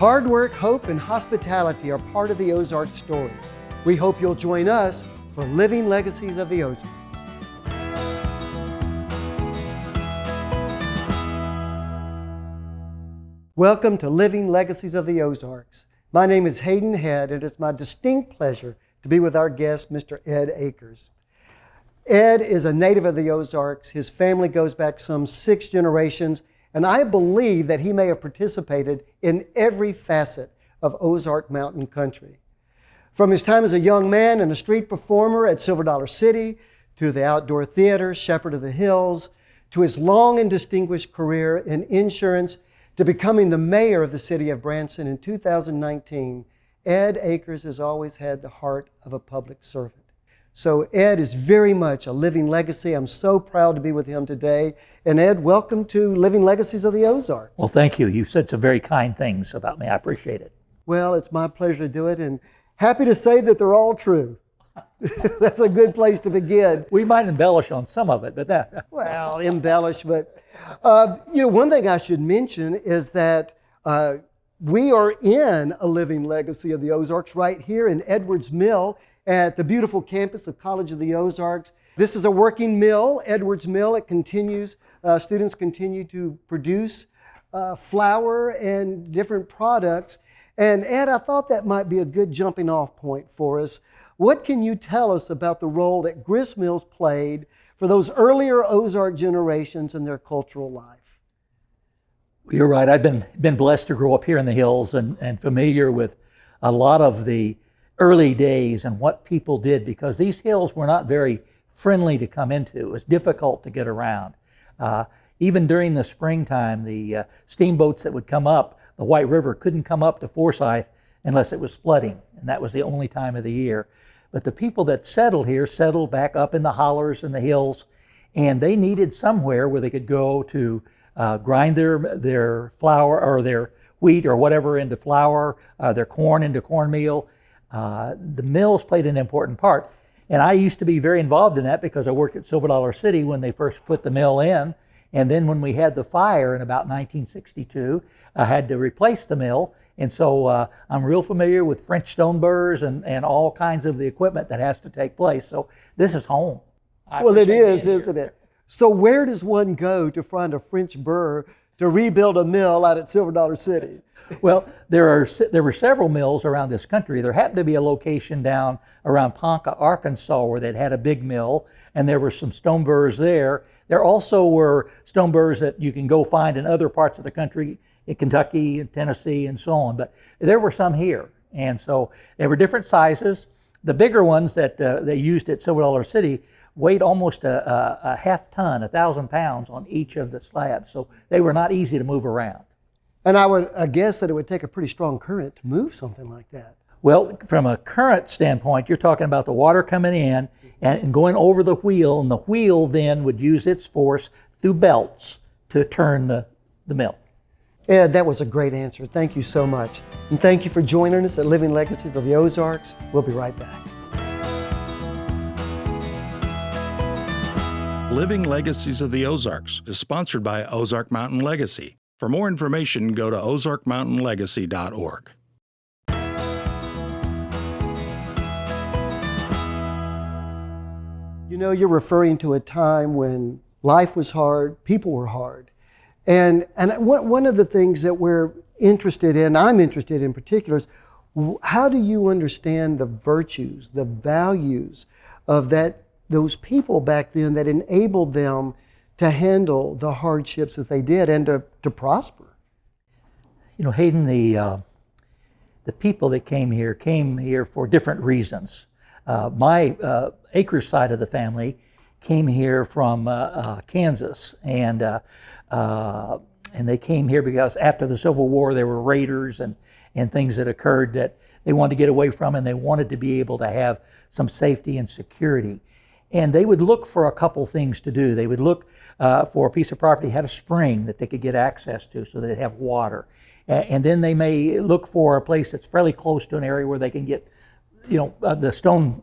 Hard work, hope, and hospitality are part of the Ozark story. We hope you'll join us for Living Legacies of the Ozarks. Welcome to Living Legacies of the Ozarks. My name is Hayden Head, and it's my distinct pleasure to be with our guest, Mr. Ed Akers. Ed is a native of the Ozarks. His family goes back some 6 generations, and I believe that he may have participated in every facet of Ozark Mountain country. From his time as a young man and a street performer at Silver Dollar City, to the outdoor theater, Shepherd of the Hills, to his long and distinguished career in insurance, to becoming the mayor of the city of Branson in 2019, Ed Akers has always had the heart of a public servant. So Ed is very much a living legacy. I'm so proud to be with him today. And Ed, welcome to Living Legacies of the Ozarks. Well, thank you. You said some very kind things about me. I appreciate it. Well, it's my pleasure to do it, and happy to say that they're all true. That's a good place to begin. We might embellish on some of it, but that... Well, embellish, but one thing I should mention is that we are in a living legacy of the Ozarks right here in Edwards Mill at the beautiful campus of College of the Ozarks. This is a working mill, Edwards Mill. It continues, students continue to produce flour and different products. And Ed, I thought that might be a good jumping off point for us. What can you tell us about the role that grist mills played for those earlier Ozark generations in their cultural life? You're right. I've been blessed to grow up here in the hills and familiar with a lot of the early days and what people did, because these hills were not very friendly to come into. It was difficult to get around. Even during the springtime, the steamboats that would come up the White River couldn't come up to Forsyth unless it was flooding, and that was the only time of the year. But the people that settled here settled back up in the hollers and the hills, and they needed somewhere where they could go to grind their flour or their wheat or whatever into flour, their corn into cornmeal. The mills played an important part. And I used to be very involved in that because I worked at Silver Dollar City when they first put the mill in. And then when we had the fire in about 1962, I had to replace the mill. And so I'm real familiar with French stone burrs and all kinds of the equipment that has to take place. So this is home. Well, it is, isn't it? So where does one go to find a French burr to rebuild a mill out at Silver Dollar City? Well, there were several mills around this country. There happened to be a location down around Ponca, Arkansas, where they'd had a big mill, and there were some stone burrs there. There also were stone burrs that you can go find in other parts of the country, in Kentucky and Tennessee and so on, but there were some here. And so they were different sizes. The bigger ones that they used at Silver Dollar City weighed almost a half ton, 1,000 pounds on each of the slabs. So they were not easy to move around. And I would guess that it would take a pretty strong current to move something like that. Well, from a current standpoint, you're talking about the water coming in and going over the wheel, and the wheel then would use its force through belts to turn the mill. Ed, that was a great answer. Thank you so much. And thank you for joining us at Living Legacies of the Ozarks. We'll be right back. Living Legacies of the Ozarks is sponsored by Ozark Mountain Legacy. For more information, go to ozarkmountainlegacy.org. You know, you're referring to a time when life was hard, people were hard. And one of the things that we're interested in, I'm interested in particular, is how do you understand the virtues, the values of those people back then that enabled them to handle the hardships that they did and to prosper? You know, Hayden, the people that came here for different reasons. My Akers side of the family came here from Kansas, and they came here because after the Civil War there were raiders and things that occurred that they wanted to get away from, and they wanted to be able to have some safety and security. And they would look for a couple things to do. They would look for a piece of property that had a spring that they could get access to so they'd have water. And then they may look for a place that's fairly close to an area where they can get, the stone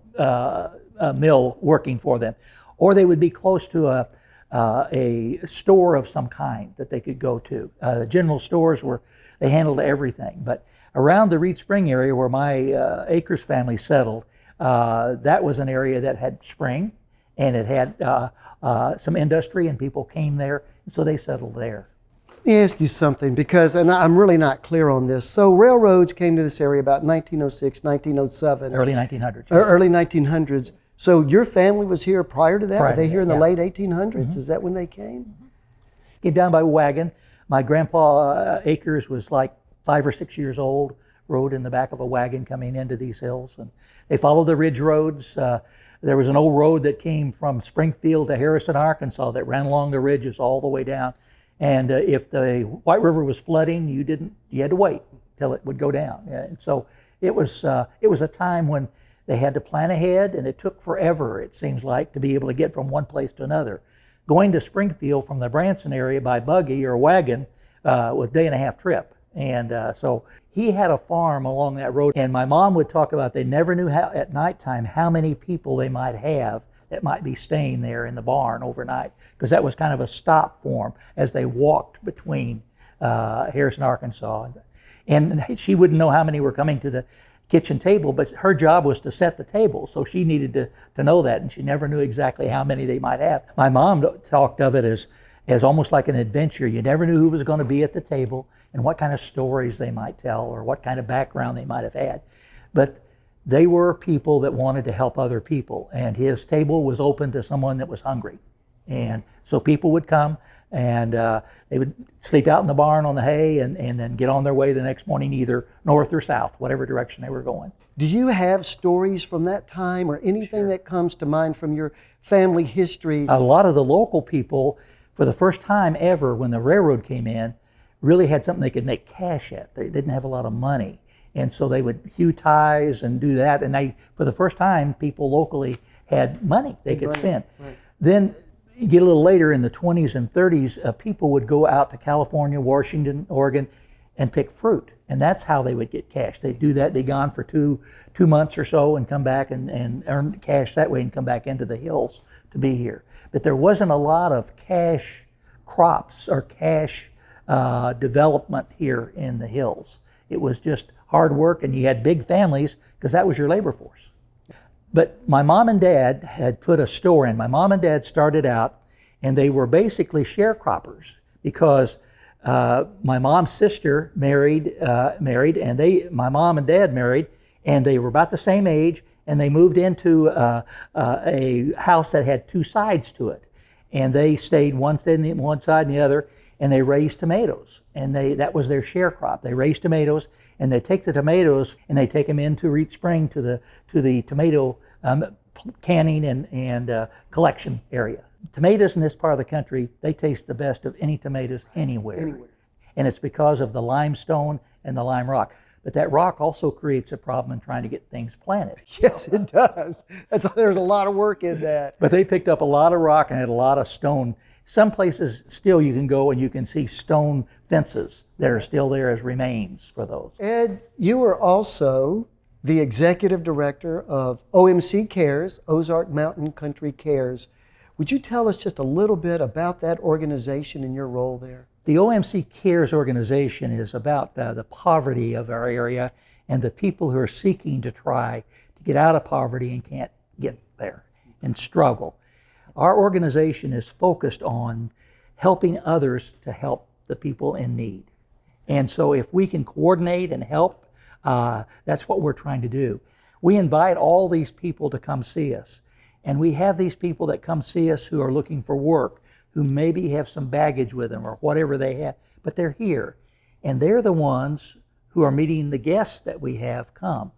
mill working for them. Or they would be close to a store of some kind that they could go to. General stores they handled everything. But around the Reed Spring area where my Akers family settled, that was an area that had spring, and it had some industry, and people came there, and so they settled there. Let me ask you something, because, and I'm really not clear on this. So railroads came to this area about 1906, 1907. Early 1900s. Early 1900s. So your family was here prior to that? Prior Were they to here in that, the yeah. late 1800s? Is that when they came? Came down by wagon. My grandpa Akers was like 5 or 6 years old, rode in the back of a wagon coming into these hills. And they followed the ridge roads. There was an old road that came from Springfield to Harrison, Arkansas, that ran along the ridges all the way down. And if the White River was flooding, you had to wait till it would go down. And so it was a time when they had to plan ahead, and it took forever, it seems like, to be able to get from one place to another. Going to Springfield from the Branson area by buggy or wagon was a day-and-a-half trip. And so he had a farm along that road, and my mom would talk about they never knew at nighttime how many people they might have that might be staying there in the barn overnight, because that was kind of a stop for them as they walked between Harrison, Arkansas. And she wouldn't know how many were coming to the kitchen table, but her job was to set the table, so she needed to know that, and she never knew exactly how many they might have. My mom talked of it as almost like an adventure. You never knew who was going to be at the table and what kind of stories they might tell or what kind of background they might have had. But they were people that wanted to help other people, and his table was open to someone that was hungry. And so people would come, and they would sleep out in the barn on the hay and then get on their way the next morning, either north or south, whatever direction they were going. Do you have stories from that time or anything that comes to mind from your family history? A lot of the local people, for the first time ever when the railroad came in, really had something they could make cash at. They didn't have a lot of money. And so they would hew ties and do that. And for the first time, people locally had money they could spend. Right. Then you get a little later in the 20s and 30s, people would go out to California, Washington, Oregon, and pick fruit. And that's how they would get cash. They'd do that, be gone for two months or so and come back and earn cash that way and come back into the hills to be here. But there wasn't a lot of cash crops or cash development here in the hills. It was just hard work, and you had big families because that was your labor force. But my mom and dad had put a store in. My mom and dad started out, and they were basically sharecroppers because my mom's sister married, and my mom and dad married, and they were about the same age, and they moved into a house that had two sides to it. And they stayed one side and the other, and they raised tomatoes, and that was their share crop. They raised tomatoes, and they take the tomatoes and they take them into Reed Spring to the tomato canning and collection area. Tomatoes in this part of the country, they taste the best of any tomatoes anywhere. And it's because of the limestone and the lime rock. But that rock also creates a problem in trying to get things planted. Yes, it does. There's a lot of work in that. But they picked up a lot of rock and had a lot of stone. Some places still you can go and you can see stone fences that are still there as remains for those. Ed, you are also the executive director of OMC Cares, Ozark Mountain Country Cares. Would you tell us just a little bit about that organization and your role there? The OMC Cares organization is about the poverty of our area and the people who are seeking to try to get out of poverty and can't get there and struggle. Our organization is focused on helping others to help the people in need. And so if we can coordinate and help, that's what we're trying to do. We invite all these people to come see us. And we have these people that come see us who are looking for work, who maybe have some baggage with them or whatever they have, but they're here. And they're the ones who are meeting the guests that we have come.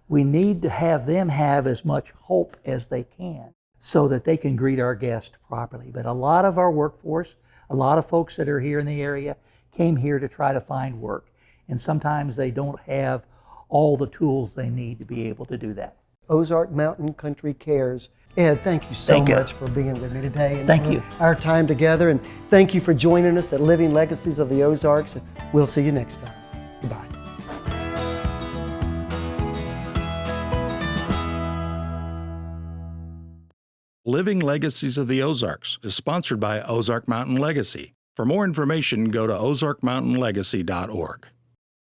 We need to have them have as much hope as they can so that they can greet our guests properly. But a lot of our workforce, a lot of folks that are here in the area came here to try to find work. And sometimes they don't have all the tools they need to be able to do that. Ozark Mountain Country Cares. Ed, thank you so much for being with me today and Thank you. Our time together. And thank you for joining us at Living Legacies of the Ozarks. And we'll see you next time. Goodbye. Living Legacies of the Ozarks is sponsored by Ozark Mountain Legacy. For more information, go to ozarkmountainlegacy.org.